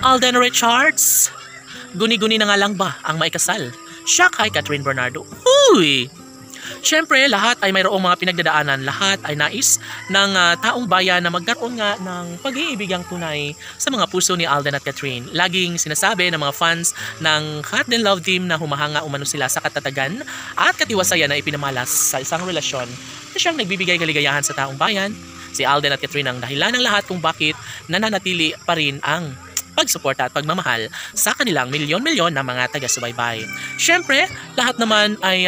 Alden Richards, guni-guni na nga lang ba ang maikasal? Siya kay Catherine Bernardo. Huy! Siyempre, lahat ay mayroong mga pinagdadaanan. Lahat ay nais ng taong bayan na magkaroon nga ng pag-iibigang tunay sa mga puso ni Alden at Catherine. Laging sinasabi ng mga fans ng Hot and Love Team na humahanga umano sila sa katatagan at katiwasayan na ipinamalas sa isang relasyon na siyang nagbibigay kaligayahan sa taong bayan. Si Alden at Catherine ang dahilan ng lahat kung bakit nananatili pa rin ang pagsuporta at pagmamahal sa kanilang milyon-milyon na mga taga-subaybay. Siyempre, lahat naman ay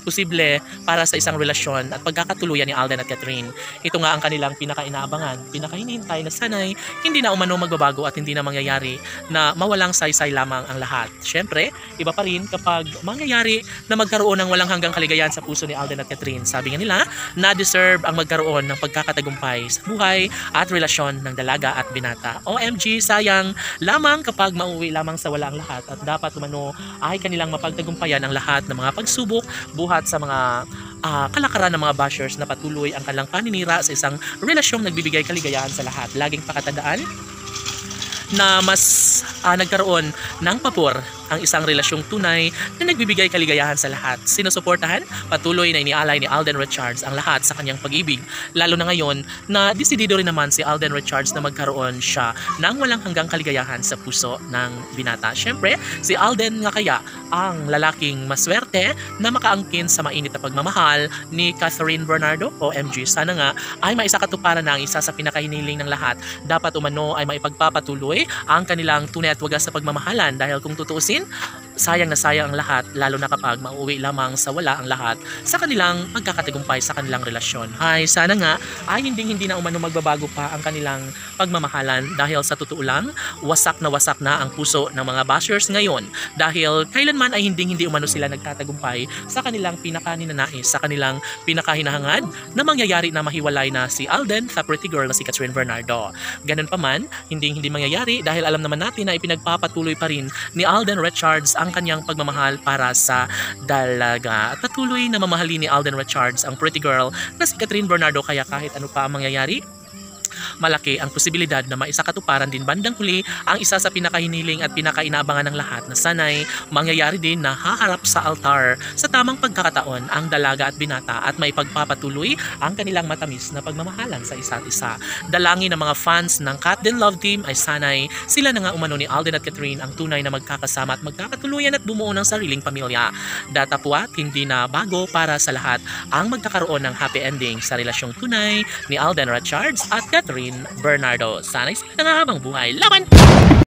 posible para sa isang relasyon at pagkakatuluyan ni Alden at Catherine. Ito nga ang kanilang pinaka-inaabangan, pinaka-hinihintay na sanay hindi na umano magbabago at hindi na mangyayari na mawalang saysay lamang ang lahat. Siyempre, iba pa rin kapag mangyayari na magkaroon ng walang hanggang kaligayahan sa puso ni Alden at Catherine. Sabi nga nila, na-deserve ang magkaroon ng pagkakatagumpay sa buhay at relasyon ng dalaga at binata. OMG, sayang lamang kapag mauwi lamang sa wala ang lahat at dapat umano ay kanilang mapagtagumpayan ang lahat ng mga pagsubok buhat sa mga kalakaran ng mga bashers na patuloy ang kanilang paninira sa isang relasyong nagbibigay kaligayahan sa lahat. Laging pakatandaan na mas nagkaroon ng pabor ang isang relasyong tunay na nagbibigay kaligayahan sa lahat. Sinusuportahan, patuloy na inialay ni Alden Richards ang lahat sa kanyang pag-ibig. Lalo na ngayon na desidido rin naman si Alden Richards na magkaroon siya ng walang hanggang kaligayahan sa puso ng binata. Siyempre, si Alden nga kaya ang lalaking maswerte na makaangkin sa mainit na pagmamahal ni Catherine Bernardo. OMG, sana nga ay maisakatuparan na ang isa sa pinakahiniling ng lahat. Dapat umano ay maipagpapatuloy ang kanilang tunay at wagas sa pagmamahalan dahil kung tutuusin, sayang na sayang ang lahat, lalo na kapag mauwi lamang sa wala ang lahat sa kanilang pagkakatagumpay sa kanilang relasyon. Ay, sana nga ay hindi na umano magbabago pa ang kanilang pagmamahalan dahil sa totoo lang, wasak na ang puso ng mga bashers ngayon dahil kailanman ay hindi umano sila nagtatagumpay sa kanilang pinakaninanais, sa kanilang pinakahinahangad na mangyayari na mahiwalay na si Alden sa pretty girl na si Catherine Bernardo. Ganun pa man, hindi mangyayari dahil alam naman natin na ipinagpapatuloy pa rin ni Alden Richards ang kanyang pagmamahal para sa dalaga. At patuloy na mamahalin ni Alden Richards ang pretty girl na si Catherine Bernardo kaya kahit ano pa ang mangyayari, malaki ang posibilidad na maisakatuparan din bandang huli ang isa sa pinakahiniling at pinakainaabangan ng lahat na sanay mangyayari din na haharap sa altar sa tamang pagkakataon ang dalaga at binata at may pagpapatuloy ang kanilang matamis na pagmamahalan sa isa't isa. Dalangin ng mga fans ng Cat and Love Team ay sanay sila na nga umano ni Alden at Catherine ang tunay na magkakasama at magkakatuluyan at bumuo ng sariling pamilya. Datapwat hindi na bago para sa lahat ang magkakaroon ng happy ending sa relasyong tunay ni Alden Richards at Catherine Bernardo. Sana'y sila nga habang buhay. Laban!